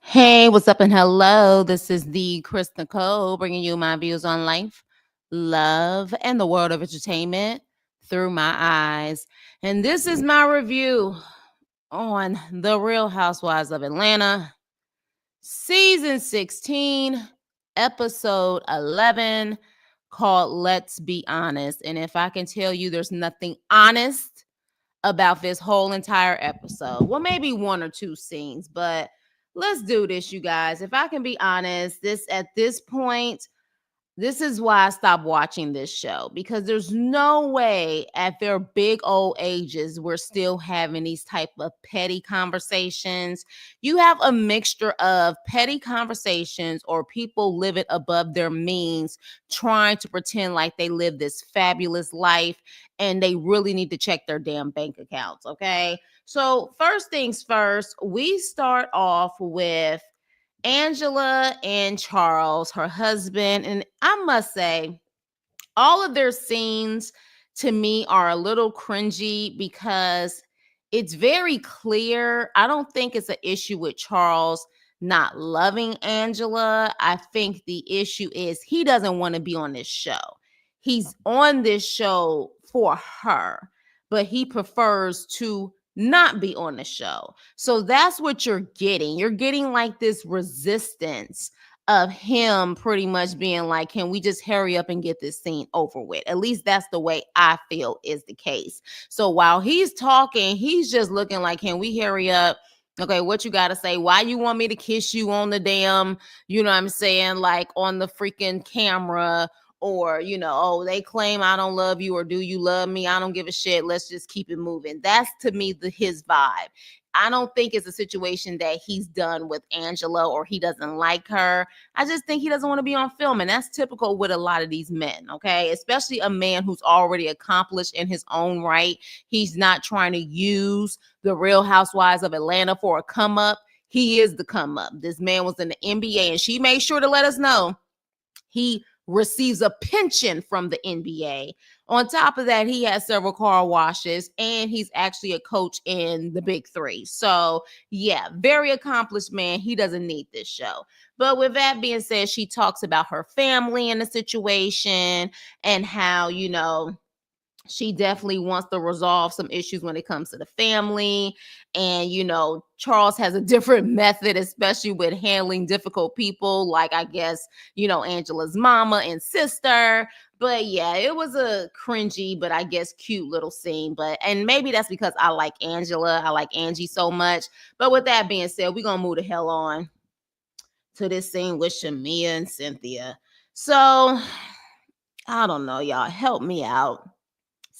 Hey, what's up and hello. This is the Chris Nicole bringing you my views on life, love, and the world of entertainment through my eyes. And this is my review on The Real Housewives of Atlanta, season 16, episode 11, called Let's Be Honest. And if I can tell you there's nothing honest about this whole entire episode. Well, maybe one or two scenes, but let's do this, you guys. If I can be honest, this at this point, this is why I stopped watching this show because there's no way at their big old ages we're still having these type of petty conversations. You have a mixture of petty conversations or people living above their means trying to pretend like they live this fabulous life and they really need to check their damn bank accounts, okay? So, first things first, we start off with Angela and Charles, her husband. And I must say, all of their scenes to me are a little cringy because it's very clear. I don't think it's an issue with Charles not loving Angela. I think the issue is he doesn't want to be on this show. He's on this show for her, but he prefers to not be on the show. So that's what you're getting. You're getting like this resistance of him pretty much being like, can we just hurry up and get this scene over with? At least that's the way I feel is the case. So while he's talking, he's just looking like, can we hurry up? Okay, what you got to say? Why you want me to kiss you on the damn, you know what I'm saying? Like on the freaking camera, or, oh, they claim I don't love you, or do you love me? I don't give a shit. Let's just keep it moving. That's to me his vibe. I don't think it's a situation that he's done with Angela or he doesn't like her. I just think he doesn't want to be on film. And that's typical with a lot of these men, okay? Especially a man who's already accomplished in his own right. He's not trying to use the Real Housewives of Atlanta for a come up. He is the come up. This man was in the NBA and she made sure to let us know he receives a pension from the NBA. On top of that, he has several car washes and he's actually a coach in the Big Three. So, yeah, very accomplished man. He doesn't need this show. But with that being said, she talks about her family and the situation and how, she definitely wants to resolve some issues when it comes to the family. And, Charles has a different method, especially with handling difficult people, like I guess, Angela's mama and sister. But yeah, it was a cringy, but I guess cute little scene. And maybe that's because I like Angela. I like Angie so much. But with that being said, we're going to move the hell on to this scene with Shamia and Cynthia. So I don't know, y'all. Help me out.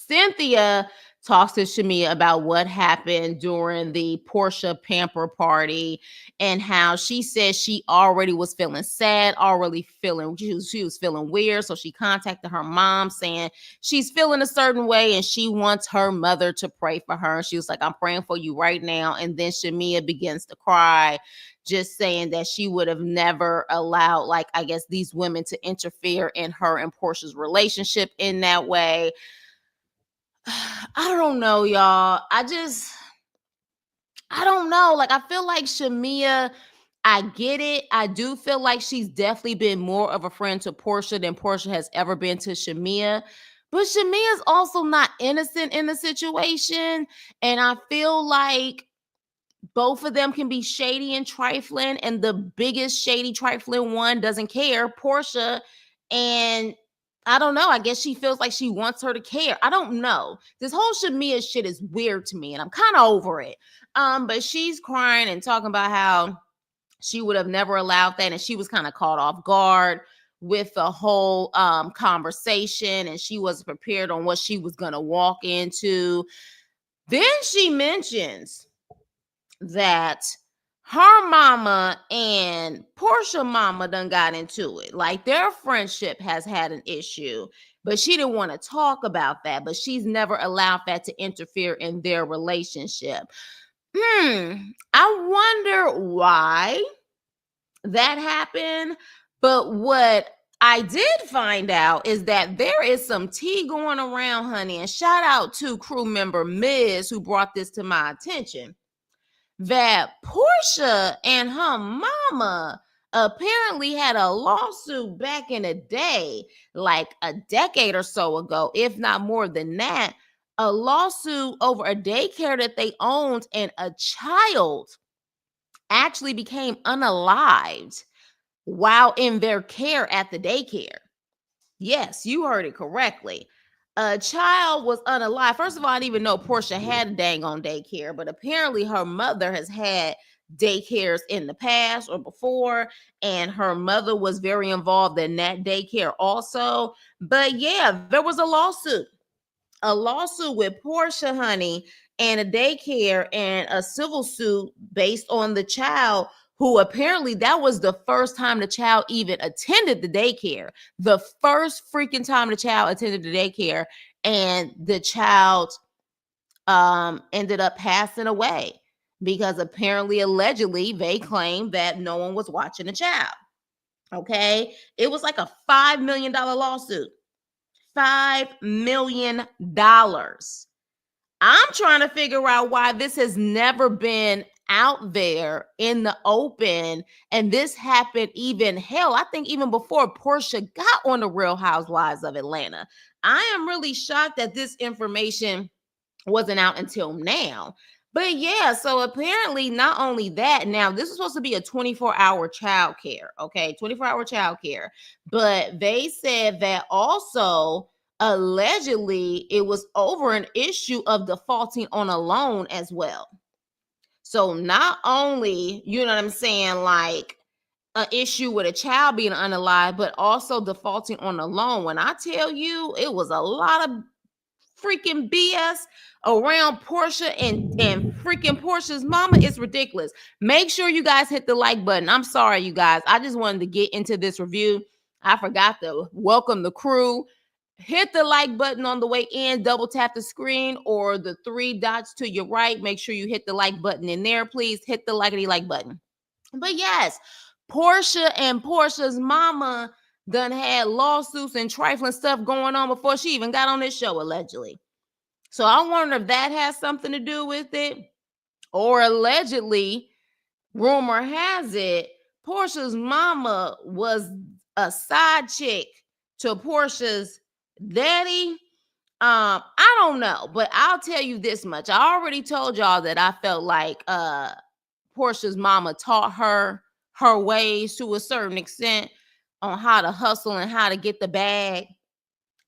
Cynthia talks to Shamia about what happened during the Porsha pamper party and how she said she already was feeling sad, already feeling she was feeling weird. So she contacted her mom saying she's feeling a certain way and she wants her mother to pray for her. And she was like, I'm praying for you right now. And then Shamia begins to cry, just saying that she would have never allowed, like, I guess, these women to interfere in her and Porsha's relationship in that way. I don't know, y'all. I don't know. Like, I feel like Shamia, I get it. I do feel like she's definitely been more of a friend to Porsha than Porsha has ever been to Shamia. But Shamia's also not innocent in the situation. And I feel like both of them can be shady and trifling. And the biggest shady, trifling one doesn't care, Porsha. And I don't know. I guess she feels like she wants her to care. I don't know. This whole Shamia shit is weird to me, and I'm kind of over it. But she's crying and talking about how she would have never allowed that, and she was kind of caught off guard with the whole conversation, and she wasn't prepared on what she was gonna walk into. Then she mentions that her mama and Porsha mama done got into it. Like their friendship has had an issue, but she didn't want to talk about that. But she's never allowed that to interfere in their relationship. I wonder why that happened. But what I did find out is that there is some tea going around, honey. And shout out to crew member Miz who brought this to my attention. that Porsha and her mama apparently had a lawsuit back in the day, like a decade or so ago, if not more than that, a lawsuit over a daycare that they owned, and a child actually became unalived while in their care at the daycare. Yes, you heard it correctly. A child was unalive. First of all, I didn't even know Porsha had a dang on daycare, but apparently her mother has had daycares in the past or before, and her mother was very involved in that daycare also. But yeah, there was a lawsuit with Porsha, honey, and a daycare, and a civil suit based on the child, who apparently that was the first time the child even attended the daycare. The first freaking time the child attended the daycare, and the child ended up passing away because apparently, allegedly, they claimed that no one was watching the child. Okay. It was like a $5 million lawsuit. $5 million. I'm trying to figure out why this has never been out there in the open. And this happened even, hell, I think even before Porsha got on the Real Housewives of Atlanta. I am really shocked that this information wasn't out until now. But yeah, so apparently not only that, now this is supposed to be a 24-hour child care, okay? 24-hour child care. But they said that also allegedly it was over an issue of defaulting on a loan as well. So not only, you know what I'm saying, like an issue with a child being unalive, but also defaulting on a loan. When I tell you, it was a lot of freaking BS around Porsha and freaking Porsha's mama. It's ridiculous. Make sure you guys hit the like button. I'm sorry, you guys. I just wanted to get into this review. I forgot to welcome the crew. Hit the like button on the way in, double tap the screen or the three dots to your right. Make sure you hit the like button in there, please. Hit the likety like button. But yes, Porsha and Porsha's mama done had lawsuits and trifling stuff going on before she even got on this show, allegedly. So I wonder if that has something to do with it. Or allegedly, rumor has it, Porsha's mama was a side chick to Porsha's daddy. I don't know, but I'll tell you this much. I already told y'all that I felt like Porsha's mama taught her ways to a certain extent on how to hustle and how to get the bag.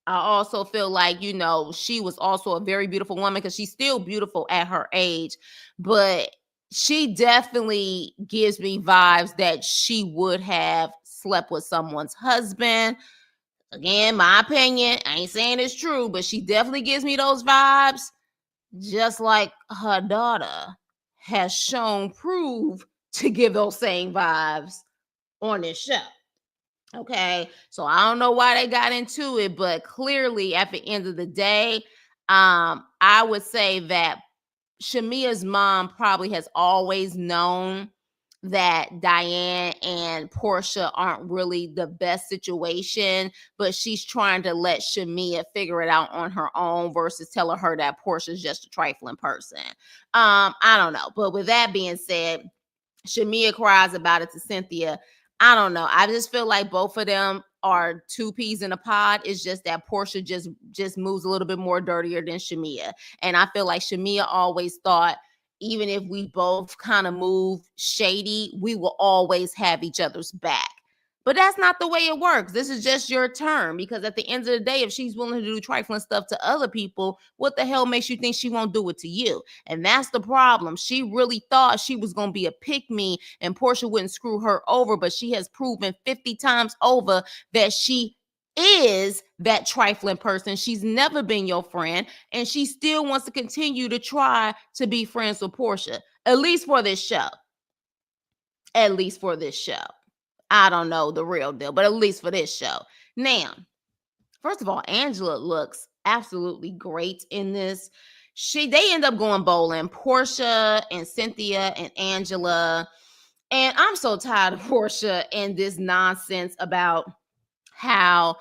I also feel like, you know, she was also a very beautiful woman because she's still beautiful at her age, but she definitely gives me vibes that she would have slept with someone's husband. Again, my opinion, I ain't saying it's true, but she definitely gives me those vibes, just like her daughter has shown prove to give those same vibes on this show. Okay, so I don't know why they got into it, but clearly at the end of the day, I would say that Shamia's mom probably has always known that Diane and Porsha aren't really the best situation, but she's trying to let Shamia figure it out on her own versus telling her that Portia's just a trifling person. I don't know, but with that being said, Shamia cries about it to Cynthia. I don't know. I just feel like both of them are two peas in a pod. It's just that Porsha just moves a little bit more dirtier than Shamia. And I feel like Shamia always thought, even if we both kind of move shady, we will always have each other's back. But that's not the way it works. This is just your turn, because at the end of the day, if she's willing to do trifling stuff to other people, what the hell makes you think she won't do it to you? And that's the problem. She really thought she was going to be a pick-me and Porsha wouldn't screw her over, but she has proven 50 times over that she is that trifling person. She's never been your friend, and she still wants to continue to try to be friends with Porsha, at least for this show. At least for this show. I don't know the real deal, but at least for this show. Now, first of all, Angela looks absolutely great in this. They end up going bowling, Porsha and Cynthia and Angela. And I'm so tired of Porsha and this nonsense about how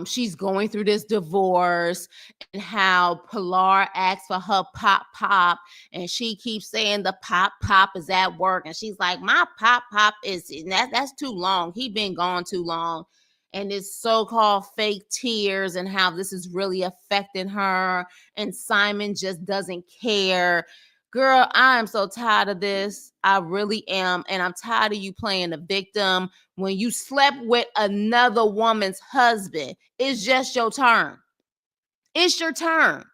She's going through this divorce, and how Pilar asks for her pop pop, and she keeps saying the pop pop is at work, and she's like, my pop pop is that's too long. He been gone too long. And it's so-called fake tears, and how this is really affecting her, and Simon just doesn't care. Girl, I am so tired of this. I really am. And I'm tired of you playing the victim when you slept with another woman's husband. It's just your turn. It's your turn.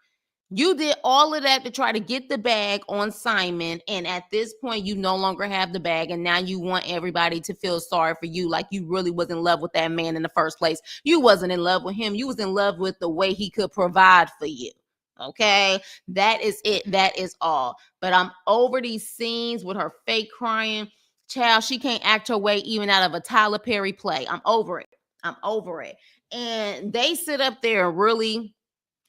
You did all of that to try to get the bag on Simon, and at this point, you no longer have the bag, and now you want everybody to feel sorry for you, like you really was in love with that man in the first place. You wasn't in love with him. You was in love with the way he could provide for you. Okay, that is it. That is all. But I'm over these scenes with her fake crying. Child, she can't act her way even out of a Tyler Perry play. I'm over it. I'm over it. And they sit up there and really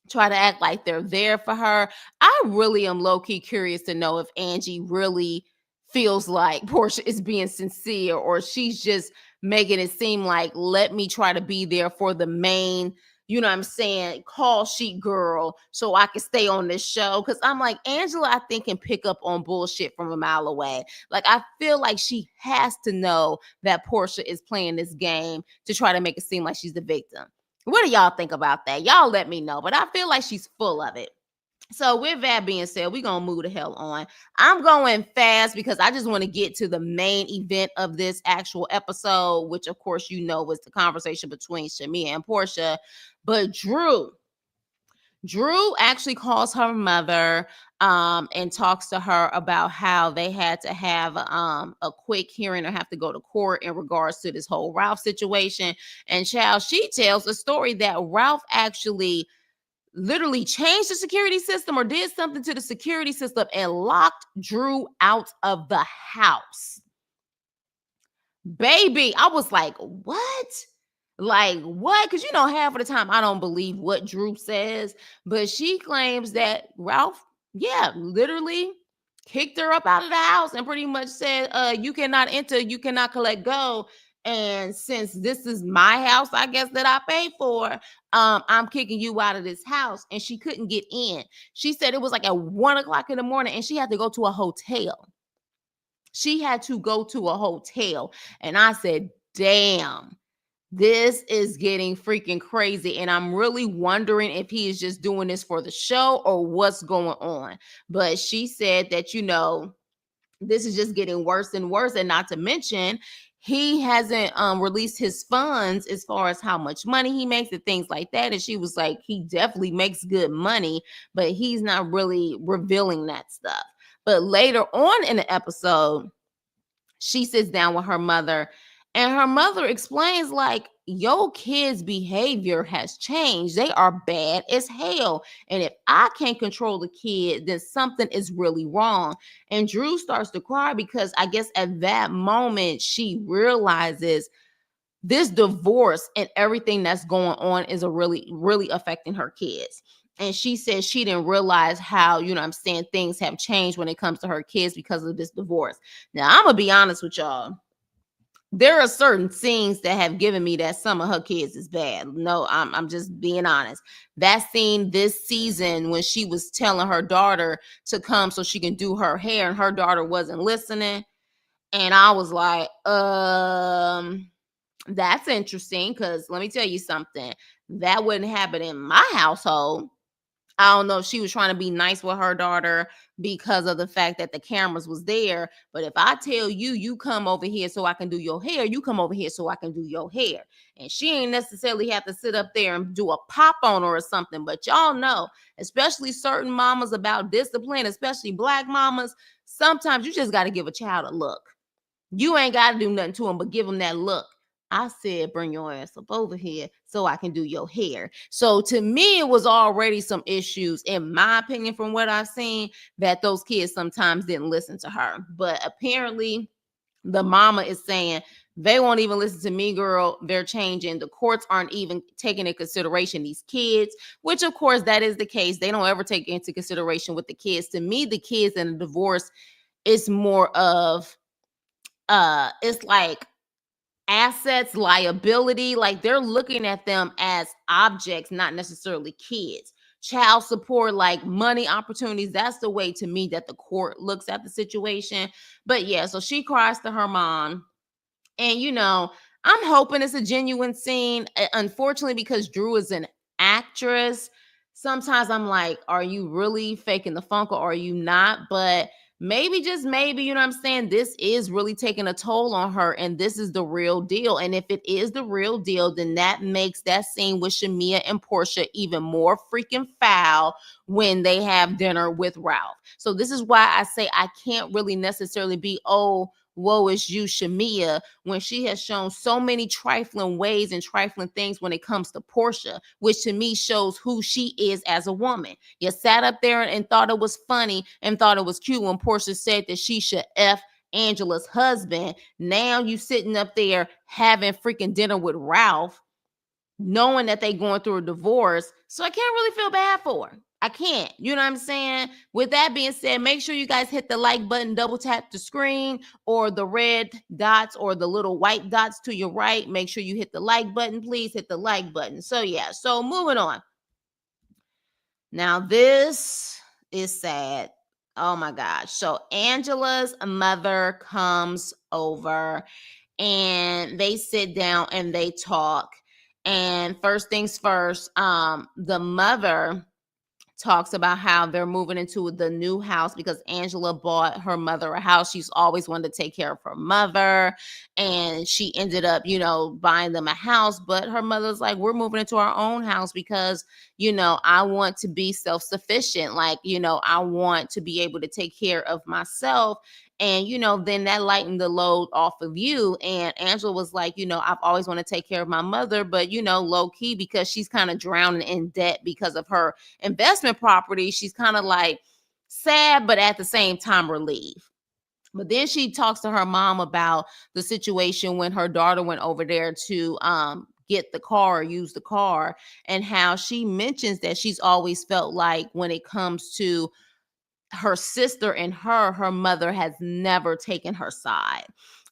try to act like they're there for her. I really am low-key curious to know if Angie really feels like Porsha is being sincere, or she's just making it seem like, let me try to be there for the main, you know what I'm saying, call sheet girl so I can stay on this show. Because I'm like, Angela, I think, can pick up on bullshit from a mile away. Like, I feel like she has to know that Porsha is playing this game to try to make it seem like she's the victim. What do y'all think about that? Y'all let me know. But I feel like she's full of it. So with that being said, we're going to move the hell on. I'm going fast because I just want to get to the main event of this actual episode, which of course you know was the conversation between Shamia and Porsha. But Drew actually calls her mother and talks to her about how they had to have a quick hearing or have to go to court in regards to this whole Ralph situation. And child, she tells a story that Ralph actually literally changed the security system or did something to the security system and locked Drew out of the house. Baby, I was like, what? Like, what? Because, half of the time I don't believe what Drew says, but she claims that Ralph, literally kicked her up out of the house and pretty much said, you cannot enter, you cannot collect go. And since this is my house, I guess, that I paid for, I'm kicking you out of this house. And she couldn't get in. She said it was like at 1 o'clock in the morning and she had to go to a hotel. She had to go to a hotel. And I said, damn, this is getting freaking crazy. And I'm really wondering if he is just doing this for the show or what's going on. But she said that, this is just getting worse and worse. And not to mention, he hasn't released his funds as far as how much money he makes and things like that. And she was like, he definitely makes good money, but he's not really revealing that stuff. But later on in the episode, she sits down with her mother and her mother explains, like, your kids' behavior has changed. They are bad as hell. And if I can't control the kid, then something is really wrong. And Drew starts to cry because I guess at that moment she realizes this divorce and everything that's going on is really, really affecting her kids. And she says she didn't realize how, things have changed when it comes to her kids because of this divorce. Now, I'm going to be honest with y'all. There are certain scenes that have given me that some of her kids is bad. No, I'm just being honest. That scene this season when she was telling her daughter to come so she can do her hair and her daughter wasn't listening. And I was like, that's interesting, because let me tell you something. That wouldn't happen in my household. I don't know if she was trying to be nice with her daughter because of the fact that the cameras was there. But if I tell you, you come over here so I can do your hair, you come over here so I can do your hair. And she ain't necessarily have to sit up there and do a pop on her or something. But y'all know, especially certain mamas about discipline, especially Black mamas, sometimes you just got to give a child a look. You ain't got to do nothing to them but give them that look. I said, bring your ass up over here so I can do your hair. So to me, it was already some issues, in my opinion, from what I've seen, that those kids sometimes didn't listen to her. But apparently the mama is saying, they won't even listen to me, girl. They're changing. The courts aren't even taking into consideration these kids, which of course that is the case. They don't ever take into consideration with the kids. To me, the kids in a divorce is more of, it's like, assets, liability. Like they're looking at them as objects, not necessarily kids. Child support, like money opportunities. That's the way to me that the court looks at the situation. But yeah, so she cries to her mom. And I'm hoping it's a genuine scene. Unfortunately, because Drew is an actress, sometimes I'm like, are you really faking the funk or are you not? But maybe, just maybe, you know what I'm saying? This is really taking a toll on her, and this is the real deal. And if it is the real deal, then that makes that scene with Shamia and Porsha even more freaking foul when they have dinner with Ralph. So this is why I say I can't really necessarily be, oh, woe is you, Shamia, when she has shown so many trifling ways and trifling things when it comes to Porsha, which to me shows who she is as a woman. You sat up there and thought it was funny and thought it was cute when Porsha said that she should F Angela's husband. Now you sitting up there having freaking dinner with Ralph, knowing that they going through a divorce. So I can't really feel bad for her. I can't. You know what I'm saying? With that being said, make sure you guys hit the like button, double tap the screen or the red dots or the little white dots to your right. Make sure you hit the like button. Please hit the like button. So yeah, so moving on. Now this is sad. Oh my gosh. So Angela's mother comes over and they sit down and they talk. And first things first, the mother talks about how they're moving into the new house because Angela bought her mother a house. She's always wanted to take care of her mother, and she ended up, buying them a house. But her mother's like, we're moving into our own house because, I want to be self-sufficient. Like, I want to be able to take care of myself. And, then that lightened the load off of you. And Angela was like, I've always wanted to take care of my mother, but, low key, because she's kind of drowning in debt because of her investment property, she's kind of like sad, but at the same time relieved. But then she talks to her mom about the situation when her daughter went over there to get the car, use the car, and how she mentions that she's always felt like when it comes to her sister and her mother has never taken her side.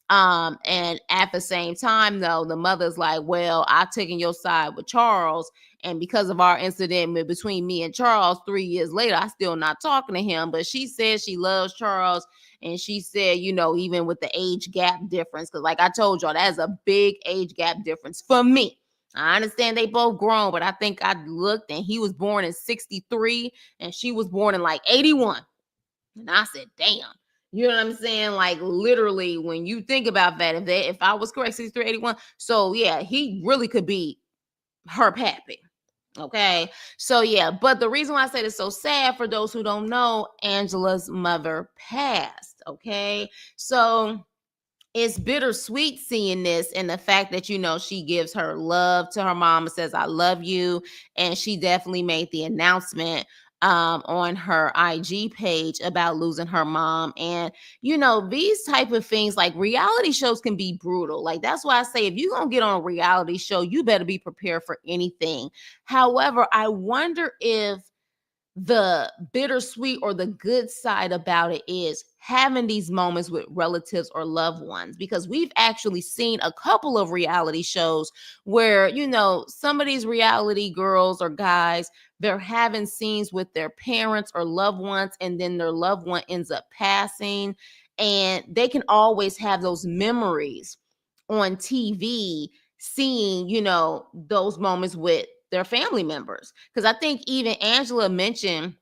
And at the same time, though, the mother's like, well, I've taken your side with Charles. And because of our incident between me and Charles 3 years later, I still not talking to him. But she says she loves Charles. And she said, even with the age gap difference, because like I told y'all, that's a big age gap difference for me. I understand they both grown, but I think I looked and he was born in 63 and she was born in like 81. And I said, damn. You know what I'm saying? Like literally, when you think about that, if I was correct, 63, 81. So yeah, he really could be her pappy. Okay. So yeah, but the reason why I say it's so sad, for those who don't know, Angela's mother passed. Okay. So it's bittersweet seeing this, and the fact that she gives her love to her mom and says I love you, and she definitely made the announcement on her IG page about losing her mom. And these type of things, like reality shows, can be brutal. Like that's why I say if you're gonna get on a reality show, you better be prepared for anything. However, I wonder if the bittersweet or the good side about it is having these moments with relatives or loved ones, because we've actually seen a couple of reality shows where some of these reality girls or guys, they're having scenes with their parents or loved ones, and then their loved one ends up passing, and they can always have those memories on TV, seeing those moments with their family members. Because I think even Angela mentioned,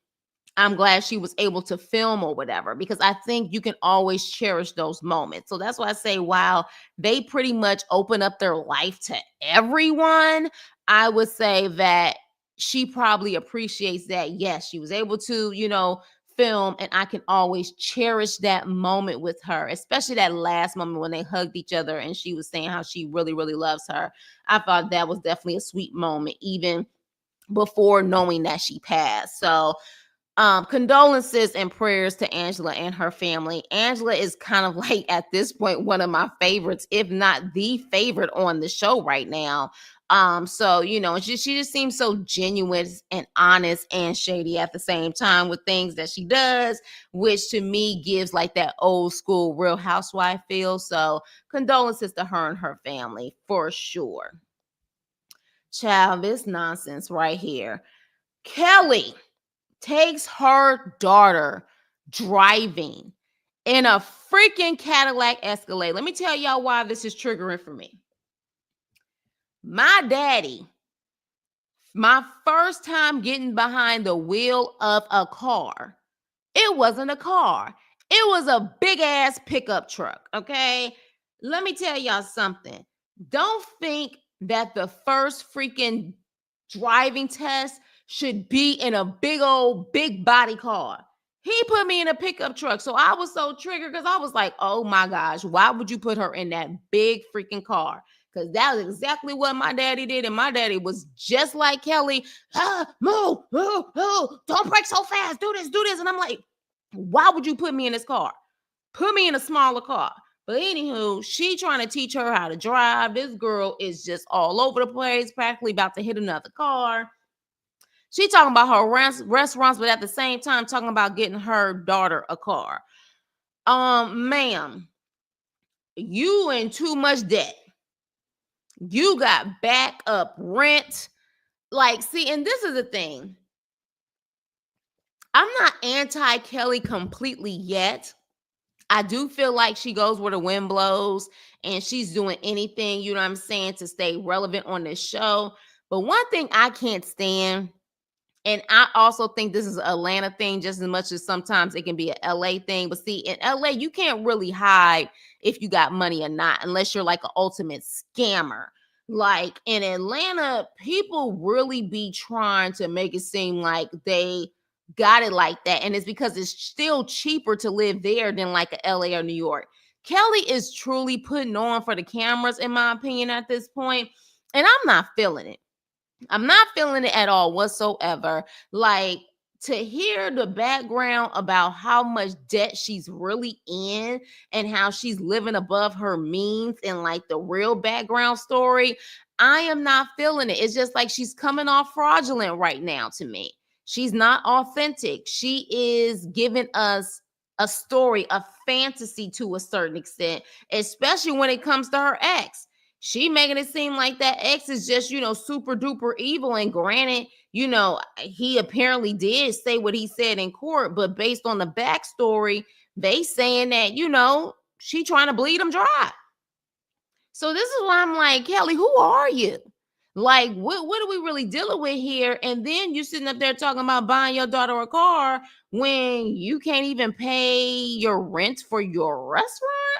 I'm glad she was able to film or whatever, because I think you can always cherish those moments. So that's why I say, while they pretty much open up their life to everyone, I would say that she probably appreciates that. Yes, she was able to, film, and I can always cherish that moment with her, especially that last moment when they hugged each other and she was saying how she really, really loves her. I thought that was definitely a sweet moment, even before knowing that she passed. So Condolences and prayers to Angela and her family. Angela is kind of like at this point one of my favorites, if not the favorite on the show right now. So she just seems so genuine and honest and shady at the same time with things that she does, which to me gives like that old school Real Housewife feel. So condolences to her and her family for sure. Child, this nonsense right here. Kelly takes her daughter driving in a freaking Cadillac Escalade. Let me tell y'all why this is triggering for me. My daddy, my first time getting behind the wheel of a car, it wasn't a car. It was a big ass pickup truck, okay? Let me tell y'all something. Don't think that the first freaking driving test should be in a big old big body car. He put me in a pickup truck. So I was so triggered because I was like, oh my gosh, why would you put her in that big freaking car? Because that was exactly what my daddy did. And my daddy was just like Kelly. Move, move, move. Don't brake so fast. Do this, do this. And I'm like, why would you put me in this car? Put me in a smaller car. But anywho, she trying to teach her how to drive. This girl is just all over the place, practically about to hit another car. She talking about her restaurants, but at the same time talking about getting her daughter a car. Ma'am, you in too much debt. You got backup rent. Like, see, and this is the thing. I'm not anti-Kelly completely yet. I do feel like she goes where the wind blows and she's doing anything, you know what I'm saying, to stay relevant on this show. But one thing I can't stand, and I also think this is an Atlanta thing just as much as sometimes it can be an LA thing. But see, in LA, you can't really hide if you got money or not, unless you're like an ultimate scammer. Like in Atlanta, people really be trying to make it seem like they got it like that. And it's because it's still cheaper to live there than like a LA or New York. Kelly is truly putting on for the cameras, in my opinion, at this point. And I'm not feeling it. I'm not feeling it at all whatsoever. Like, to hear the background about how much debt she's really in and how she's living above her means and like the real background story, I am not feeling it. It's just like she's coming off fraudulent right now to me. She's not authentic. She is giving us a story, a fantasy to a certain extent, especially when it comes to her ex. She making it seem like that ex is just, super duper evil. And granted, he apparently did say what he said in court, but based on the backstory, they saying that, she trying to bleed him dry. So this is why I'm like, Kelly, who are you? Like, what are we really dealing with here? And then you sitting up there talking about buying your daughter a car when you can't even pay your rent for your restaurant?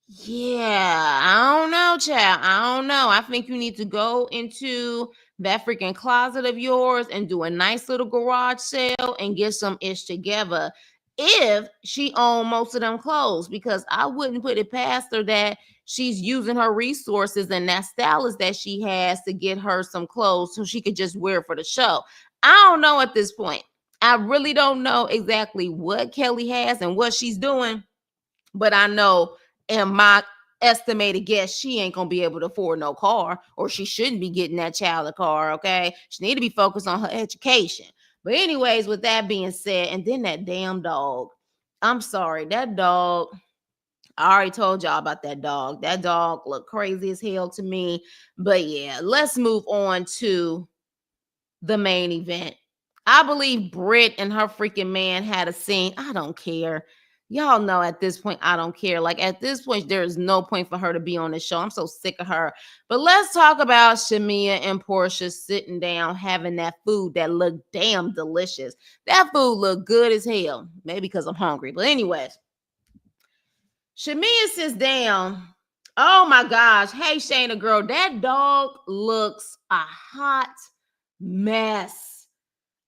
Yeah, I don't know, child. I don't know. I think you need to go into that freaking closet of yours and do a nice little garage sale and get some ish together. If she owned most of them clothes, because I wouldn't put it past her that she's using her resources and that stylist that she has to get her some clothes so she could just wear it for the show. I don't know at this point. I really don't know exactly what Kelly has and what she's doing, but I know in my estimated guess, she ain't gonna be able to afford no car, or she shouldn't be getting that child a car. Okay, she need to be focused on her education. But anyways, with that being said, and then that damn dog. I'm sorry, that dog. I already told y'all about that dog. That dog looked crazy as hell to me. But yeah, let's move on to the main event. I believe Britt and her freaking man had a scene. I don't care. Y'all know at this point, I don't care. Like at this point, there is no point for her to be on the show. I'm so sick of her. But let's talk about Shamia and Porsha sitting down, having that food that looked damn delicious. That food looked good as hell. Maybe because I'm hungry. But anyways, Shamia sits down. Oh my gosh. Hey, Shayna girl, that dog looks a hot mess.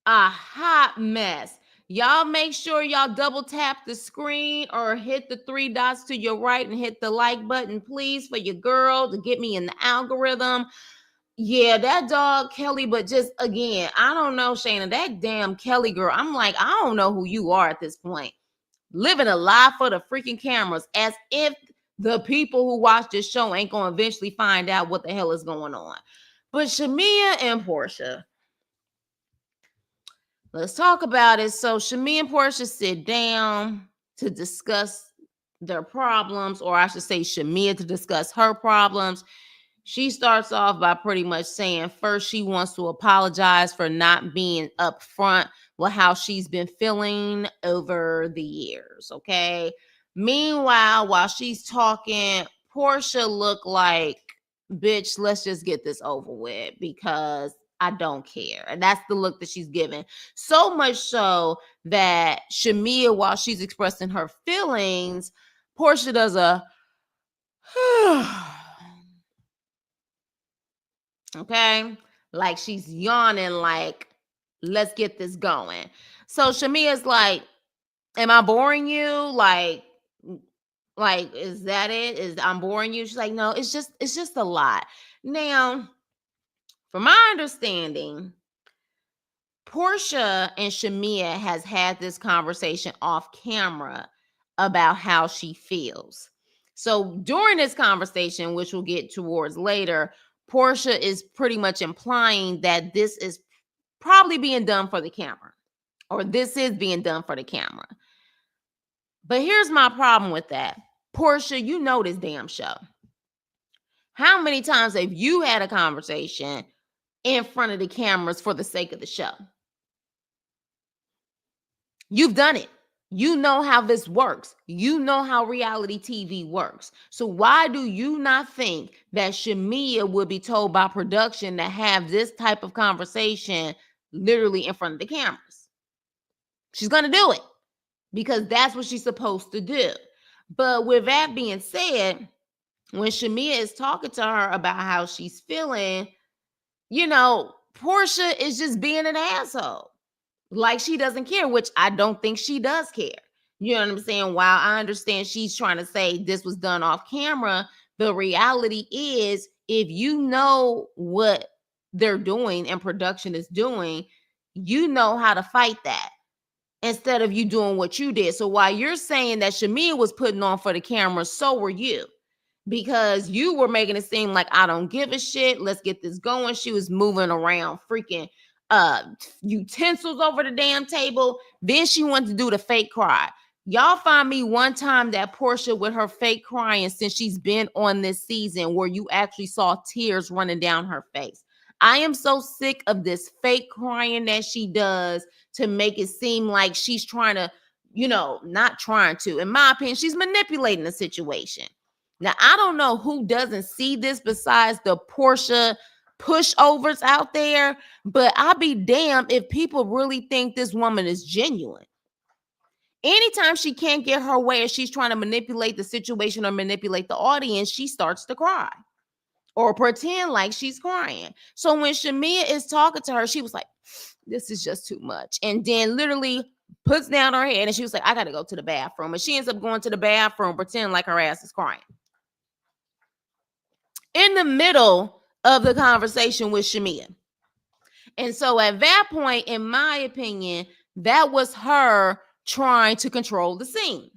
A hot mess. Y'all make sure y'all double tap the screen or hit the three dots to your right and hit the like button, please, for your girl to get me in the algorithm. Yeah, that dog Kelly, but just again, I don't know, Shayna, that damn Kelly girl. I'm like, I don't know who you are at this point. Living a lie for the freaking cameras, as if the people who watch this show ain't gonna eventually find out what the hell is going on. But Shamia and Porsha, let's talk about it. So Shamia and Porsha sit down to discuss their problems, or I should say Shamia to discuss her problems. She starts off by pretty much saying first she wants to apologize for not being upfront with how she's been feeling over the years. Okay. Meanwhile, while she's talking, Porsha look like, bitch, let's just get this over with because I don't care. And that's the look that she's giving. So much so that Shamia, while she's expressing her feelings, Porsha does a okay, like she's yawning, like, let's get this going. So Shamia's like, am I boring you? Like, is that it? Is I'm boring you? She's like, no, it's just a lot. Now, from my understanding, Porsha and Shamia has had this conversation off camera about how she feels. So during this conversation, which we'll get towards later, Porsha is pretty much implying that this is probably being done for the camera, or this is being done for the camera. But here's my problem with that. Porsha, you know this damn show. How many times have you had a conversation in front of the cameras for the sake of the show? You've done it. You know how this works. You know how reality TV works. So why do you not think that Shamia would be told by production to have this type of conversation literally in front of the cameras? She's going to do it because that's what she's supposed to do. But with that being said, when Shamia is talking to her about how she's feeling, Porsha is just being an asshole. Like she doesn't care, which I don't think she does care. You know what I'm saying? While I understand she's trying to say this was done off camera, the reality is if you know what they're doing and production is doing, you know how to fight that instead of you doing what you did. So while you're saying that Shamia was putting on for the camera, so were you. Because you were making it seem like I don't give a shit. Let's get this going. She was moving around freaking utensils over the damn table. Then she wanted to do the fake cry. Y'all find me one time that Porsha with her fake crying since she's been on this season where you actually saw tears running down her face. I am so sick of this fake crying that she does to make it seem like she's trying to, not trying to. In my opinion, she's manipulating the situation. Now, I don't know who doesn't see this besides the Porsha pushovers out there, but I'll be damned if people really think this woman is genuine. Anytime she can't get her way or she's trying to manipulate the situation or manipulate the audience, she starts to cry or pretend like she's crying. So when Shamia is talking to her, she was like, this is just too much. And then literally puts down her head and she was like, I got to go to the bathroom. And she ends up going to the bathroom, pretending like her ass is crying. In the middle of the conversation with Shamia. And so at that point, in my opinion, that was her trying to control the scene.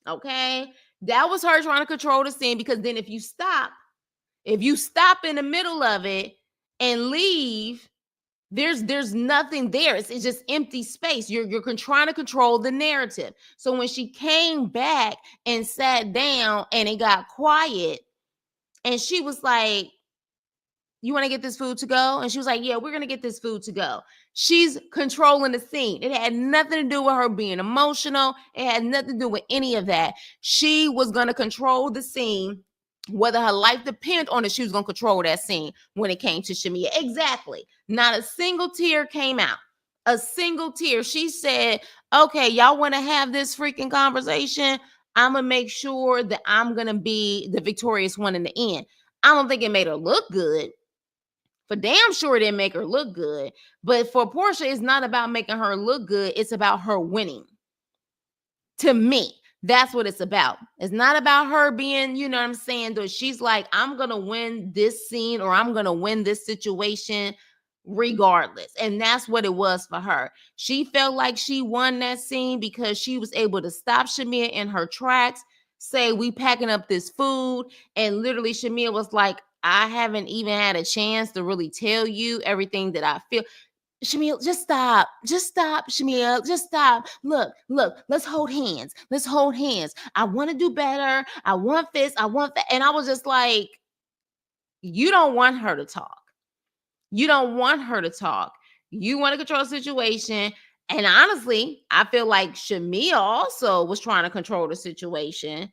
Okay? That was her trying to control the scene because then if you stop in the middle of it and leave, there's nothing there. It's just empty space. You're trying to control the narrative. So when she came back and sat down and it got quiet, and she was like, you want to get this food to go? And she was like, yeah, we're going to get this food to go. She's controlling the scene. It had nothing to do with her being emotional. It had nothing to do with any of that. She was going to control the scene. Whether her life depended on it, she was going to control that scene when it came to Shamia. Exactly. Not a single tear came out. A single tear. She said, okay, y'all want to have this freaking conversation? I'm going to make sure that I'm going to be the victorious one in the end. I don't think it made her look good. For damn sure it didn't make her look good. But for Porsha, it's not about making her look good. It's about her winning. To me, That's what it's about. It's not about her being, you know what I'm saying? Though she's like, I'm going to win this scene or I'm going to win this situation regardless. And that's what it was for her. She felt like she won that scene because she was able to stop Shamia in her tracks, say, we packing up this food. And literally Shamia was like, I haven't even had a chance to really tell you everything that I feel. Shamia, just stop. Just stop, Shamia. Just stop. Look, let's hold hands. Let's hold hands. I want to do better. I want this. I want that. And I was just like, you don't want her to talk. You don't want her to talk. You want to control the situation. And honestly, I feel like Shamia also was trying to control the situation.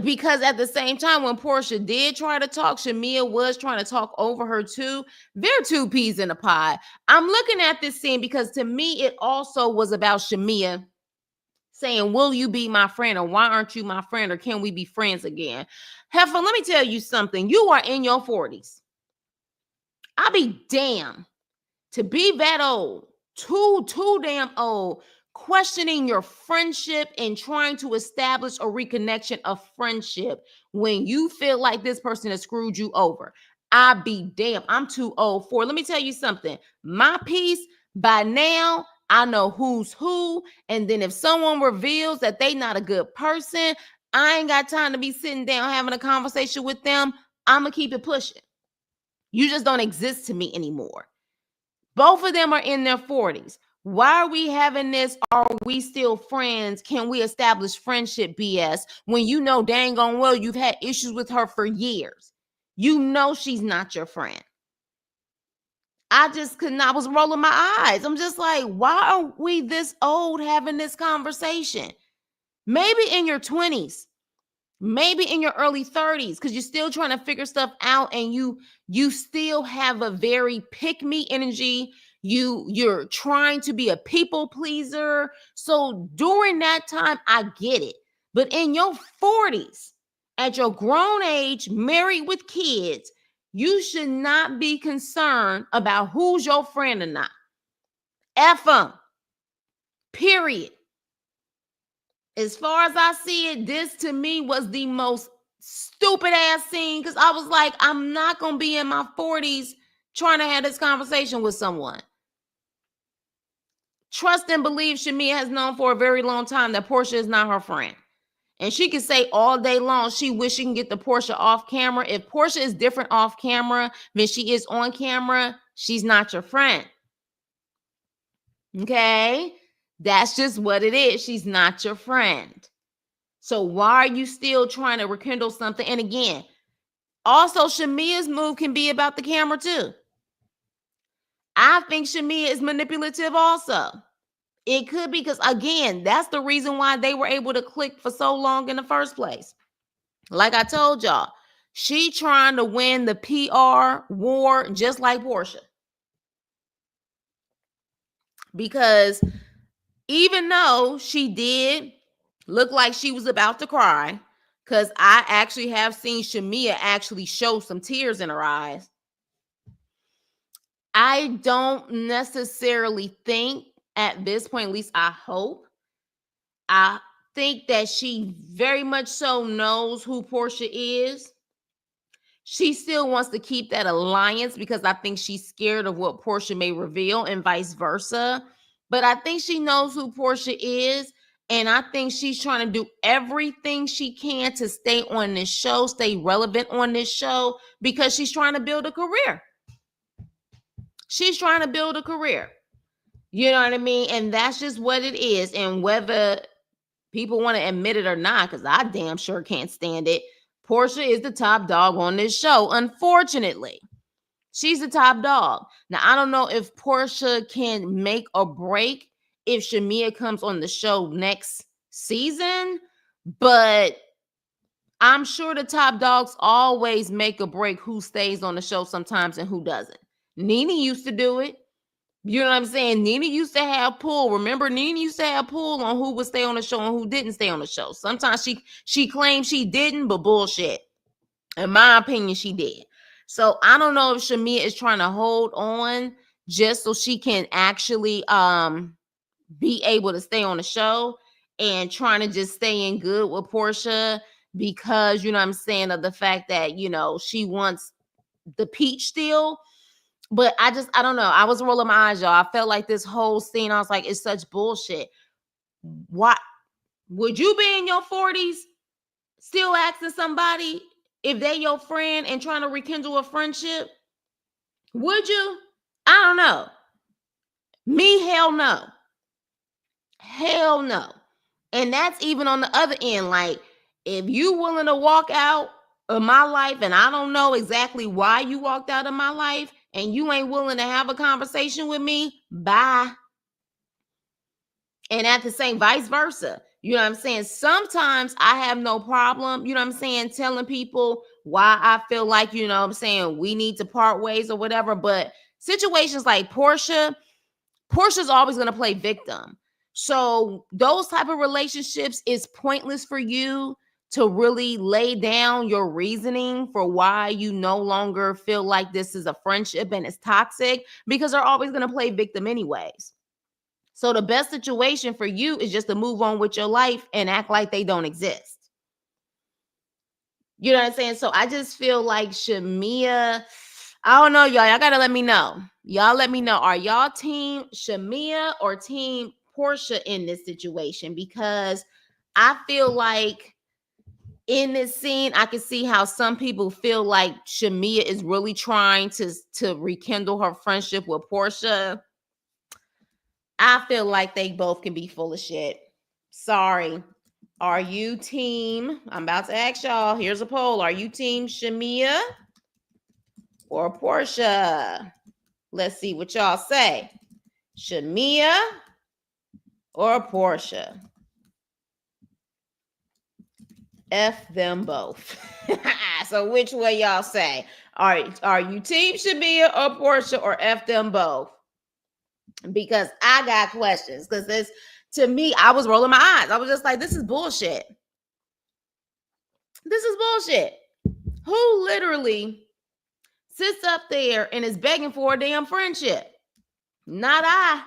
Because at the same time, when Porsha did try to talk, Shamia was trying to talk over her too. They're two peas in a pod. I'm looking at this scene because to me, it also was about Shamia saying, will you be my friend? Or why aren't you my friend? Or can we be friends again? Heifer, let me tell you something. You are in your 40s. I'll be damned to be that old, too damn old, questioning your friendship and trying to establish a reconnection of friendship when you feel like this person has screwed you over. I be damn, I'm too old for it. Let me tell you something. My piece, by now, I know who's who. And then if someone reveals that they not a good person, I ain't got time to be sitting down having a conversation with them. I'm going to keep it pushing. You just don't exist to me anymore. Both of them are in their 40s. Why are we having this? Are we still friends? Can we establish friendship BS when you know dang on well you've had issues with her for years? You know she's not your friend. I just couldn't. I was rolling my eyes. I'm just like, why are we this old having this conversation? Maybe in your 20s. Maybe in your early 30s, because you're still trying to figure stuff out and you still have a very pick-me energy. You're trying to be a people pleaser. So during that time, I get it. But in your 40s, at your grown age, married with kids, you should not be concerned about who's your friend or not. F them. Period. As far as I see it, this to me was the most stupid ass scene because I was like, I'm not going to be in my 40s trying to have this conversation with someone. Trust and believe Shamia has known for a very long time that Porsha is not her friend. And she can say all day long she wish she can get the Porsha off camera. If Porsha is different off camera than she is on camera, she's not your friend. Okay? That's just what it is. She's not your friend. So why are you still trying to rekindle something? And again, also Shamia's move can be about the camera too. I think Shamia is manipulative also. It could be because, again, that's the reason why they were able to click for so long in the first place. Like I told y'all, she trying to win the PR war just like Porsha. Because even though she did look like she was about to cry, because I actually have seen Shamia actually show some tears in her eyes, I don't necessarily think at this point, at least I hope, I think that she very much so knows who Porsha is. She still wants to keep that alliance because I think she's scared of what Porsha may reveal and vice versa. But I think she knows who Porsha is. And I think she's trying to do everything she can to stay on this show, stay relevant on this show, because she's trying to build a career. She's trying to build a career. You know what I mean? And that's just what it is. And whether people want to admit it or not, because I damn sure can't stand it, Porsha is the top dog on this show, unfortunately. She's the top dog. Now, I don't know if Porsha can make or break if Shamia comes on the show next season, but I'm sure the top dogs always make or break who stays on the show sometimes and who doesn't. Nene used to do it. You know what I'm saying? Nene used to have pull. Remember, Nene used to have pull on who would stay on the show and who didn't stay on the show. Sometimes she claimed she didn't, but bullshit. In my opinion, she did. So I don't know if Shamia is trying to hold on just so she can actually be able to stay on the show. and trying to just stay in good with Porsha because, you know what I'm saying, of the fact that, you know, she wants the peach still. But I don't know. I was rolling my eyes, y'all. I felt like this whole scene, I was like, it's such bullshit. Why would you be in your 40s still asking somebody if they your friend and trying to rekindle a friendship? Would you? I don't know. Me, hell no. Hell no. And that's even on the other end. Like, if you willing to walk out of my life and I don't know exactly why you walked out of my life and you ain't willing to have a conversation with me, bye. And at the same vice versa. You know what I'm saying? Sometimes I have no problem, you know what I'm saying, telling people why I feel like, you know what I'm saying, we need to part ways or whatever. But situations like Portia's always going to play victim. So those type of relationships is pointless for you to really lay down your reasoning for why you no longer feel like this is a friendship and it's toxic, because they're always going to play victim anyways. So the best situation for you is just to move on with your life and act like they don't exist. You know what I'm saying? So I just feel like Shamea, I don't know, y'all. Y'all got to let me know. Y'all let me know. Are y'all team Shamea or team Porsha in this situation? Because I feel like in this scene, I can see how some people feel like Shamea is really trying to rekindle her friendship with Porsha. I feel like they both can be full of shit. Sorry. Are you team? I'm about to ask y'all. Here's a poll. Are you team Shamea or Porsha? Let's see what y'all say. Shamea or Porsha? F them both. So which way y'all say? Are you team Shamea or Porsha, or F them both? Because I got questions. Because this, to me, I was rolling my eyes. I was just like, this is bullshit. This is bullshit. Who literally sits up there and is begging for a damn friendship? Not I.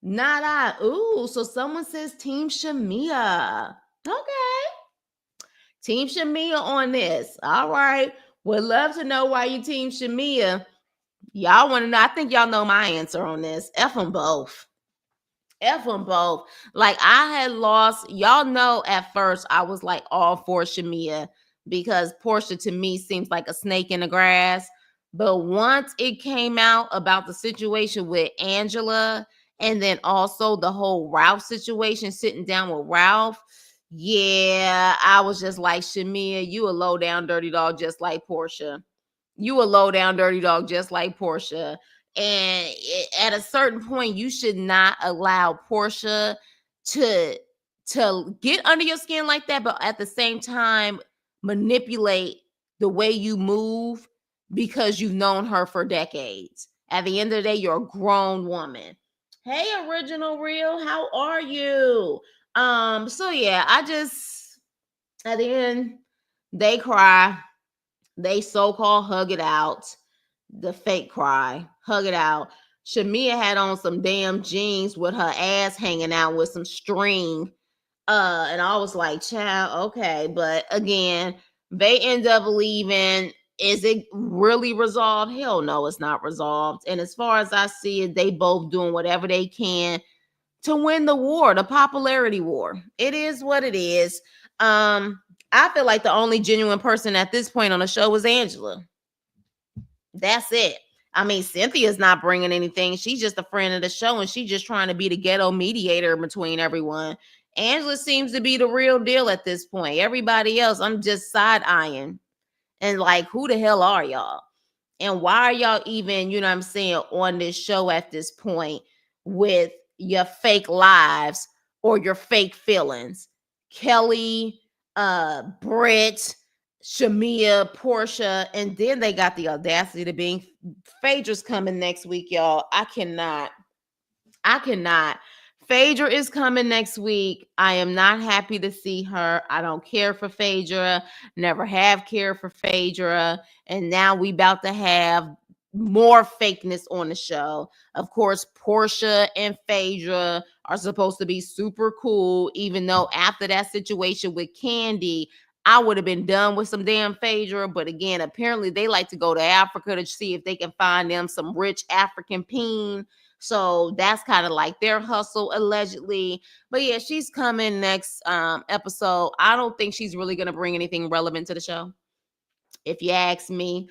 Not I. Ooh, so someone says Team Shamea. Okay. Team Shamea on this. All right. Would love to know why you Team Shamea. Y'all want to know? I think y'all know my answer on this. F them both. F them both. Like, I had lost, y'all know, at first I was like all for Shamea because Porsha to me seems like a snake in the grass. But once it came out about the situation with Angela, and then also the whole Ralph situation, sitting down with Ralph, yeah, I was just like, Shamea, you a low down dirty dog just like Porsha. You a low down dirty dog just like Porsha. And at a certain point, you should not allow Porsha to get under your skin like that, but at the same time manipulate the way you move because you've known her for decades. At the end of the day, you're a grown woman. Hey, Original Real, how are you? So yeah, I just, at the end, they cry, they so-called hug it out. The fake cry, hug it out. Shamea had on some damn jeans with her ass hanging out with some string. And I was like, child, okay. But again, they end up leaving. Is it really resolved? Hell no, it's not resolved. And as far as I see it, they both doing whatever they can to win the war, the popularity war. It is what it is. I feel like the only genuine person at this point on the show was Angela. That's it. I mean, Cynthia's not bringing anything. She's just a friend of the show, and she's just trying to be the ghetto mediator between everyone. Angela seems to be the real deal at this point. Everybody else, I'm just side eyeing. And like, who the hell are y'all? And why are y'all even, you know what I'm saying, on this show at this point with your fake lives or your fake feelings? Kelly, Britt, Shamia, Porsha, and then they got the audacity to being Phaedra's coming next week, y'all. I cannot. Phaedra is coming next week. I am not happy to see her. I don't care for Phaedra. Never have cared for Phaedra. And now we about to have more fakeness on the show. Of course, Porsha and Phaedra are supposed to be super cool, even though after that situation with Candy, I would have been done with some damn Phaedra. But again, apparently they like to go to Africa to see if they can find them some rich African peen. So that's kind of like their hustle, allegedly. But yeah, she's coming next episode. I don't think she's really going to bring anything relevant to the show, if you ask me.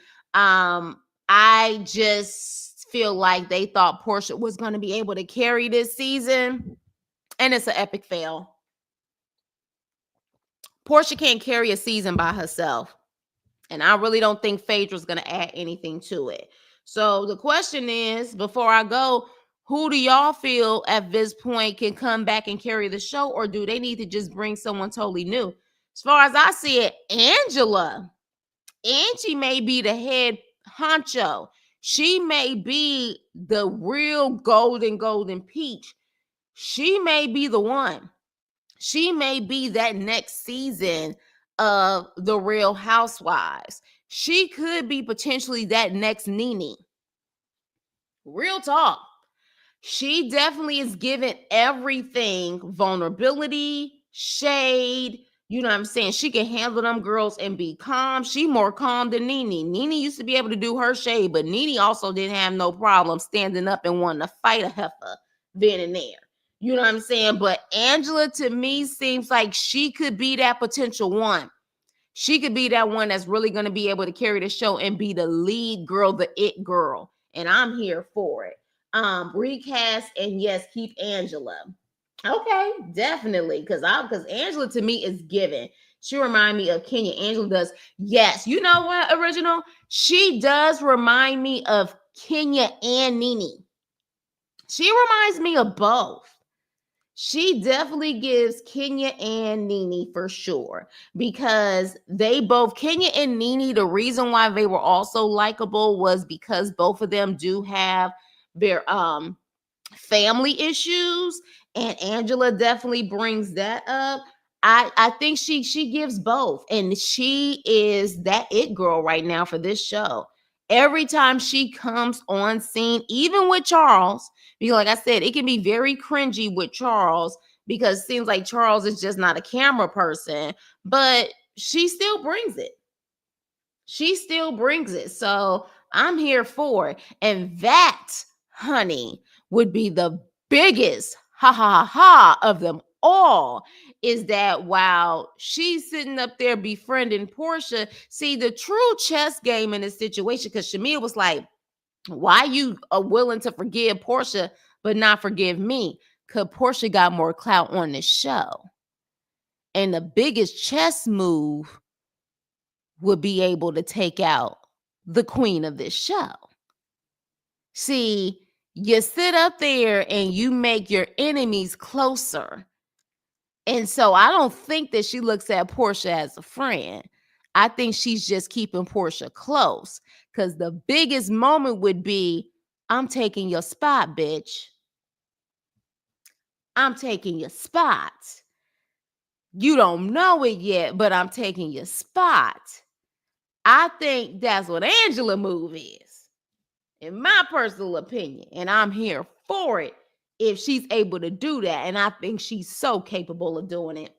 I just feel like they thought Porsha was going to be able to carry this season, and it's an epic fail. Porsha can't carry a season by herself, and I really don't think Phaedra's going to add anything to it. So the question is, before I go, who do y'all feel at this point can come back and carry the show, or do they need to just bring someone totally new? As far as I see it, Angela. Angie may be the head honcho. She may be the real golden peach. She may be the one. She may be that next season of the Real Housewives. She could be potentially that next Nene. Real talk. She definitely is giving everything vulnerability, shade. You know what I'm saying? She can handle them girls and be calm. She more calm than Nene. Nene used to be able to do her shade, but Nene also didn't have no problem standing up and wanting to fight a heifer then and there. You know what I'm saying? But Angela, to me, seems like she could be that potential one. She could be that one that's really going to be able to carry the show and be the lead girl, the it girl. And I'm here for it. Recast and yes, keep Angela. Okay, definitely. Because Angela to me is given. She remind me of Kenya. Angela does. Yes, you know what, original? She does remind me of Kenya and Nene. She reminds me of both. She definitely gives Kenya and Nene for sure, because they both, Kenya and Nene, the reason why they were also likable was because both of them do have their family issues, and Angela definitely brings that up. I think she gives both, and she is that it girl right now for this show. Every time she comes on scene, even with Charles, because like I said, it can be very cringy with Charles because it seems like Charles is just not a camera person, but she still brings it. She still brings it. So I'm here for it. And that, honey, would be the biggest ha ha ha of them all, is that while she's sitting up there befriending Porsha, see the true chess game in this situation, because Shamia was like, why you are willing to forgive Porsha but not forgive me? Because Porsha got more clout on this show. And the biggest chess move would be able to take out the queen of this show. See, you sit up there and you make your enemies closer. And so I don't think that she looks at Porsha as a friend. I think she's just keeping Porsha close, because the biggest moment would be, I'm taking your spot, bitch. I'm taking your spot. You don't know it yet, but I'm taking your spot. I think that's what Angela move is, in my personal opinion. And I'm here for it if she's able to do that. And I think she's so capable of doing it.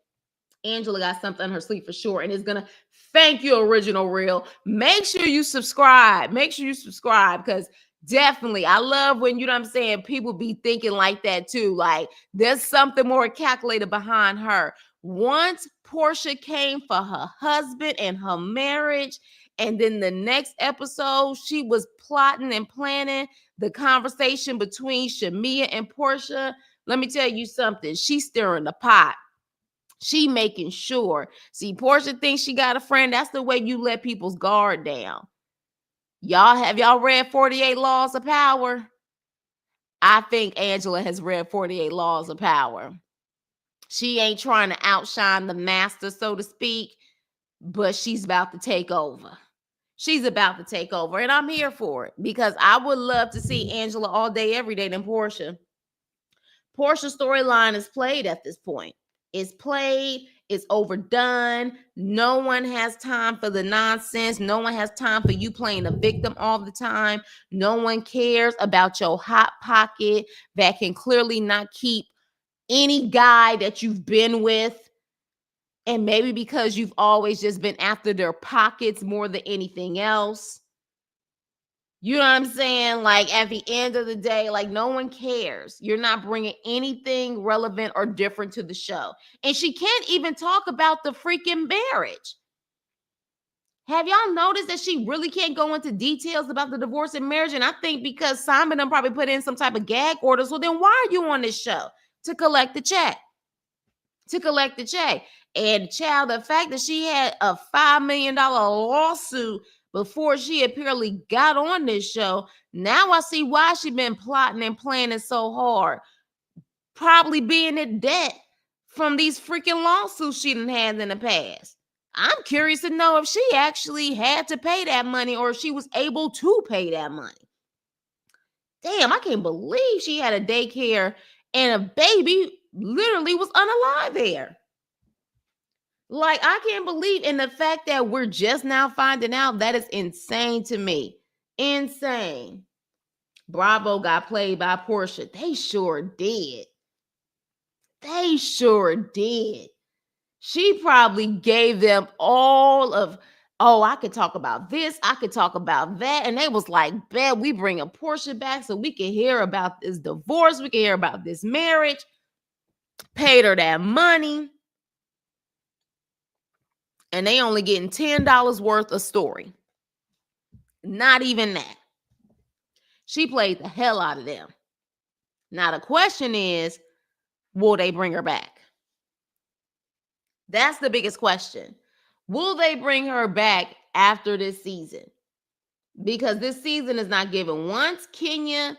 Angela got something on her sleeve for sure, and is gonna thank you, Original Real. Make sure you subscribe. Make sure you subscribe, because definitely, I love when, you know what I'm saying, people be thinking like that too. Like, there's something more calculated behind her. Once Porsha came for her husband and her marriage, and then the next episode, she was plotting and planning the conversation between Shamia and Porsha. Let me tell you something. She's stirring the pot. She making sure. See, Porsha thinks she got a friend. That's the way you let people's guard down. Have y'all read 48 Laws of Power? I think Angela has read 48 Laws of Power. She ain't trying to outshine the master, so to speak, but she's about to take over. She's about to take over, and I'm here for it, because I would love to see Angela all day, every day than Porsha. Porsha's storyline is played at this point. It's played. It's overdone. No one has time for the nonsense. No one has time for you playing the victim all the time. No one cares about your hot pocket that can clearly not keep any guy that you've been with. And maybe because you've always just been after their pockets more than anything else. You know what I'm saying? Like at the end of the day, like no one cares. You're not bringing anything relevant or different to the show. And she can't even talk about the freaking marriage. Have y'all noticed that she really can't go into details about the divorce and marriage? And I think because Simon done probably put in some type of gag order. So then why are you on this show? To collect the check. To collect the check. And child, the fact that she had a $5 million lawsuit before she apparently got on this show, now I see why she been plotting and planning so hard. Probably being in debt from these freaking lawsuits she done had in the past. I'm curious to know if she actually had to pay that money or if she was able to pay that money. Damn, I can't believe she had a daycare and a baby literally was unalive there. Like, I can't believe, and the fact that we're just now finding out, that is insane to me. Insane. Bravo got played by Porsha. They sure did. They sure did. She probably gave them all of, oh, I could talk about this, I could talk about that. And they was like, bet we bring a Porsha back so we can hear about this divorce. We can hear about this marriage. Paid her that money. And they only getting $10 worth of story. Not even that. She played the hell out of them. Now the question is, will they bring her back? That's the biggest question. Will they bring her back after this season? Because this season is not given. Once Kenya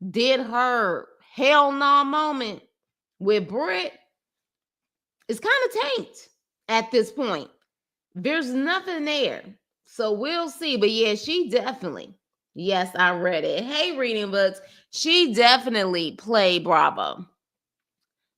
did her hell no moment with Britt, it's kind of tanked at this point. There's nothing there. So we'll see. But yeah, she definitely, yes, I read it. Hey, reading books. She definitely played Bravo.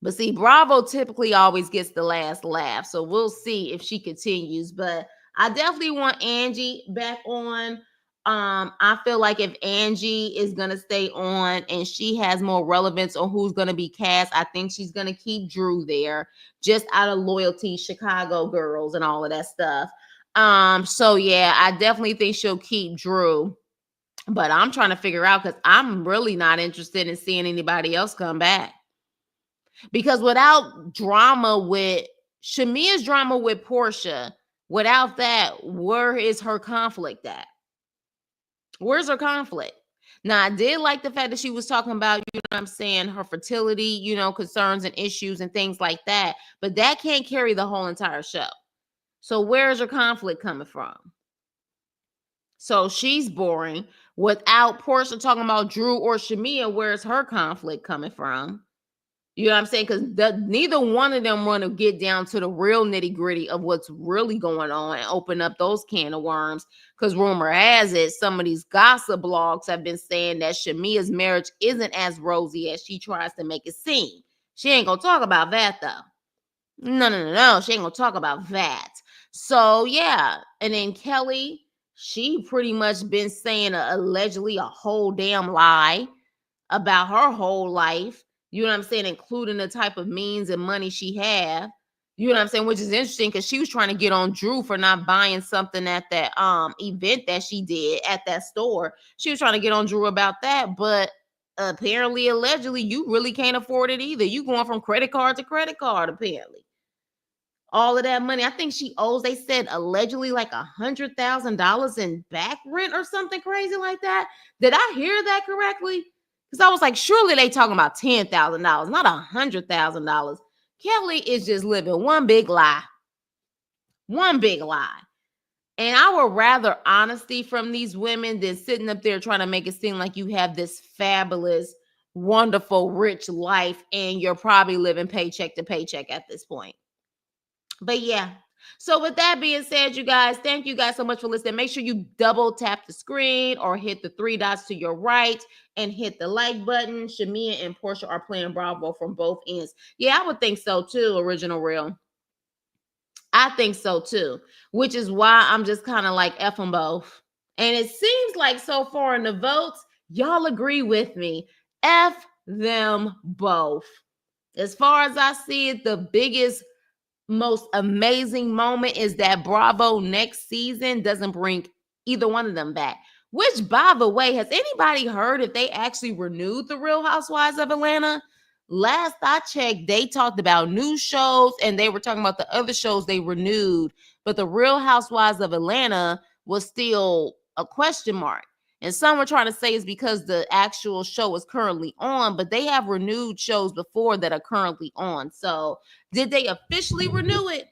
But see, Bravo typically always gets the last laugh. So we'll see if she continues. But I definitely want Angie back on. I feel like if Angie is gonna stay on and she has more relevance on who's gonna be cast, I think she's gonna keep Drew there just out of loyalty, Chicago girls and all of that stuff. So yeah, I definitely think she'll keep Drew. But I'm trying to figure out because I'm really not interested in seeing anybody else come back. Because without drama with Shamia's drama with Porsha, without that, where is her conflict at? Where's her conflict? Now, I did like the fact that she was talking about, you know what I'm saying, her fertility, concerns and issues and things like that. But that can't carry the whole entire show. So where is her conflict coming from? So she's boring. Without Porsha talking about Drew or Shamia, where's her conflict coming from? You know what I'm saying? Because neither one of them want to get down to the real nitty gritty of what's really going on and open up those can of worms. Because rumor has it, some of these gossip blogs have been saying that Shamia's marriage isn't as rosy as she tries to make it seem. She ain't going to talk about that, though. No. She ain't going to talk about that. So, yeah. And then Kelly, she pretty much been saying allegedly a whole damn lie about her whole life. You know what I'm saying? Including the type of means and money she had. You know what I'm saying? Which is interesting because she was trying to get on Drew for not buying something at that event that she did at that store. She was trying to get on Drew about that, but apparently, allegedly, you really can't afford it either. You going from credit card to credit card, apparently. All of that money. I think she owes, they said allegedly like $100,000 in back rent or something crazy like that. Did I hear that correctly? Because I was like, surely they talking about $10,000, not $100,000. Kelly is just living one big lie. One big lie. And I would rather honesty from these women than sitting up there trying to make it seem like you have this fabulous, wonderful, rich life and you're probably living paycheck to paycheck at this point. But yeah. So with that being said, you guys, thank you guys so much for listening. Make sure you double tap the screen or hit the three dots to your right and hit the like button. Shamia and Porsha are playing Bravo from both ends. Yeah, I would think so too, Original Real. I think so too, which is why I'm just kind of like F them both. And it seems like so far in the votes, y'all agree with me. F them both. As far as I see it, the biggest, most amazing moment is that Bravo next season doesn't bring either one of them back. Which, by the way, has anybody heard if they actually renewed the Real Housewives of Atlanta? Last I checked, they talked about new shows and they were talking about the other shows they renewed, but the Real Housewives of Atlanta was still a question mark. And some were trying to say it's because the actual show is currently on, but they have renewed shows before that are currently on. So, did they officially renew it?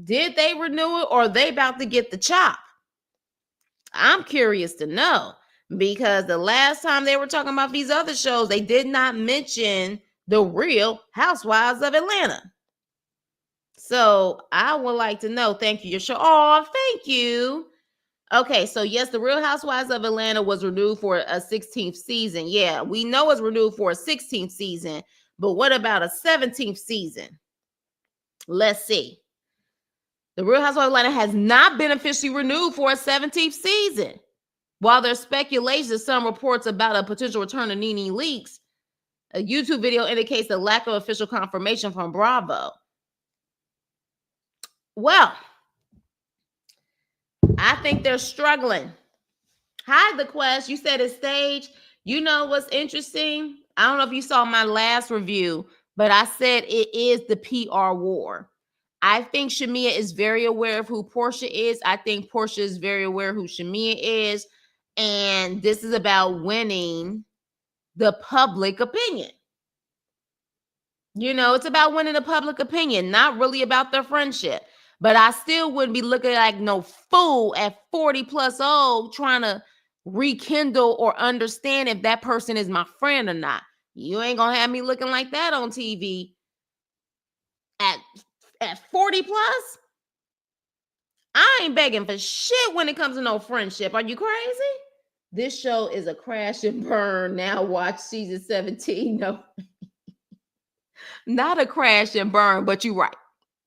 Did they renew it, or are they about to get the chop? I'm curious to know, because the last time they were talking about these other shows, they did not mention the Real Housewives of Atlanta. So I would like to know. Thank you, your show. Oh, thank you. Okay, so yes, the Real Housewives of Atlanta was renewed for a 16th season. Yeah, we know it's renewed for a 16th season, but what about a 17th season? Let's see. The Real Housewives of Atlanta has not been officially renewed for a 17th season. While there's speculation, some reports about a potential return of NeNe Leakes, a YouTube video indicates the lack of official confirmation from Bravo. Well, I think they're struggling. Hi, The Quest. You said it's staged. You know what's interesting? I don't know if you saw my last review, but I said it is the PR war. I think Shamia is very aware of who Porsha is. I think Porsha is very aware who Shamia is. And this is about winning the public opinion. You know, it's about winning the public opinion, not really about their friendship. But I still wouldn't be looking like no fool at 40 plus old trying to rekindle or understand if that person is my friend or not. You ain't gonna have me looking like that on TV at 40 plus. I ain't begging for shit when it comes to no friendship. Are you crazy? This show is a crash and burn. Now watch season 17. No, not a crash and burn, but you're right.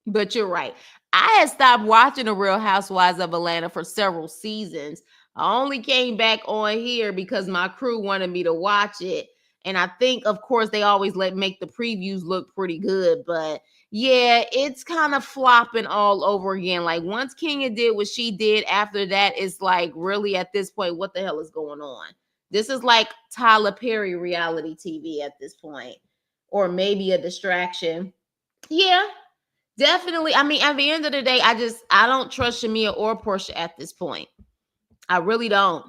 But you're right. I had stopped watching The Real Housewives of Atlanta for several seasons. I only came back on here because my crew wanted me to watch it. And I think, of course, they always make the previews look pretty good. But yeah, it's kind of flopping all over again. Like once Kenya did what she did, after that, it's like really at this point, what the hell is going on? This is like Tyler Perry reality TV at this point, or maybe a distraction. Yeah, definitely. I mean, at the end of the day, I don't trust Shamia or Porsha at this point. I really don't.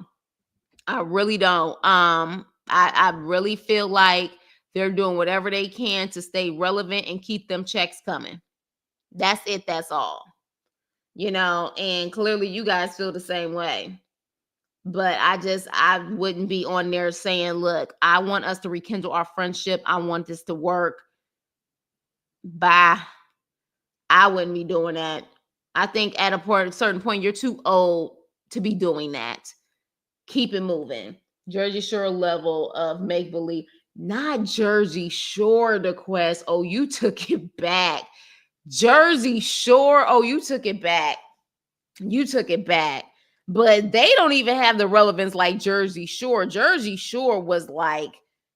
I really don't. I really feel like they're doing whatever they can to stay relevant and keep them checks coming. That's it. That's all. You know, and clearly you guys feel the same way. But I wouldn't be on there saying, look, I want us to rekindle our friendship. I want this to work. Bye. I wouldn't be doing that. I think at a certain point, you're too old to be doing that. Keep it moving. Jersey Shore level of make believe, not Jersey Shore. The Quest. Oh, you took it back. Jersey Shore. Oh, you took it back. You took it back. But they don't even have the relevance like Jersey Shore. Jersey Shore was like,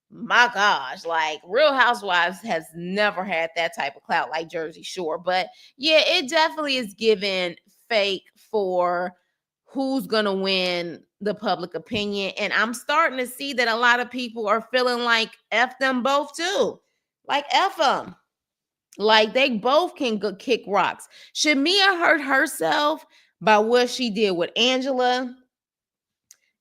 my gosh, like Real Housewives has never had that type of clout like Jersey Shore. But yeah, it definitely is given fake for who's going to win the public opinion. And I'm starting to see that a lot of people are feeling like F them both too. Like F them. Like they both can go kick rocks. Shamia hurt herself by what she did with Angela,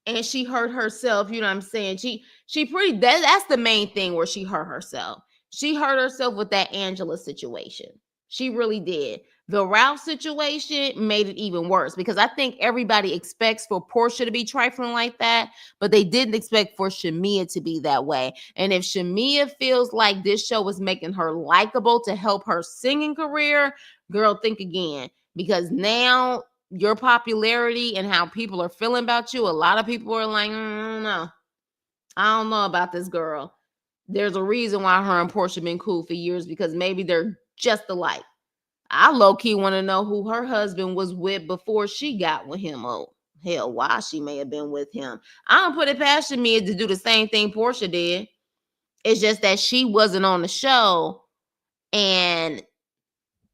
and she hurt herself. You know what I'm saying? She pretty that's the main thing where she hurt herself. She hurt herself with that Angela situation. She really did. The Ralph situation made it even worse because I think everybody expects for Porsha to be trifling like that, but they didn't expect for Shamia to be that way. And if Shamia feels like this show is making her likable to help her singing career, girl, think again, because now your popularity and how people are feeling about you, a lot of people are like, I don't know about this girl. There's a reason why her and Porsha been cool for years because maybe they're just alike. I low-key want to know who her husband was with before she got with him. Oh, hell, why she may have been with him. I don't put it past Shamia to do the same thing Porsha did. It's just that she wasn't on the show, and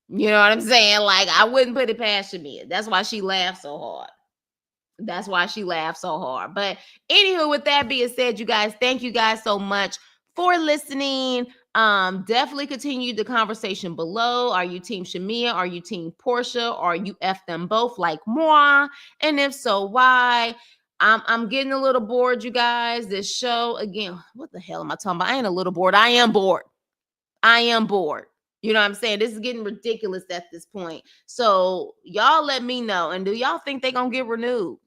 you know what I'm saying? Like, I wouldn't put it past Shamia. That's why she laughed so hard. That's why she laughed so hard. But anywho, with that being said, you guys, thank you guys so much for listening. Definitely continue the conversation below. Are you team Shamia? Are you team Porsha? Or are you F them both like moi? And if so, why? I'm getting a little bored, you guys. This show, again, what the hell am I talking about? I ain't a little bored. I am bored. I am bored. You know what I'm saying? This is getting ridiculous at this point. So y'all let me know. And do y'all think they're going to get renewed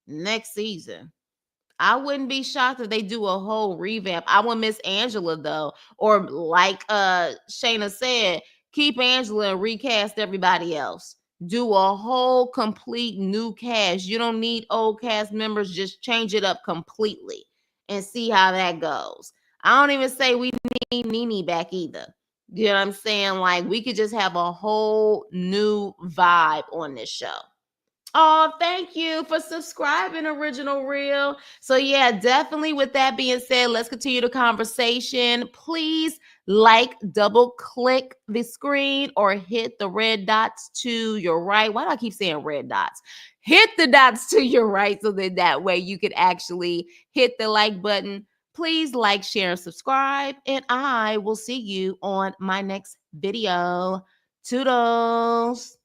next season? I wouldn't be shocked if they do a whole revamp. I want Miss Angela though, or like Shayna said, keep Angela and recast everybody else. Do a whole complete new cast. You don't need old cast members. Just change it up completely and see how that goes. I don't even say we need Nene back either. You know what I'm saying? Like, we could just have a whole new vibe on this show. Oh, thank you for subscribing, Original Real. So yeah, definitely with that being said, let's continue the conversation. Please like, double click the screen or hit the red dots to your right. Why do I keep saying red dots? Hit the dots to your right so that way you could actually hit the like button. Please like, share, and subscribe. And I will see you on my next video. Toodles.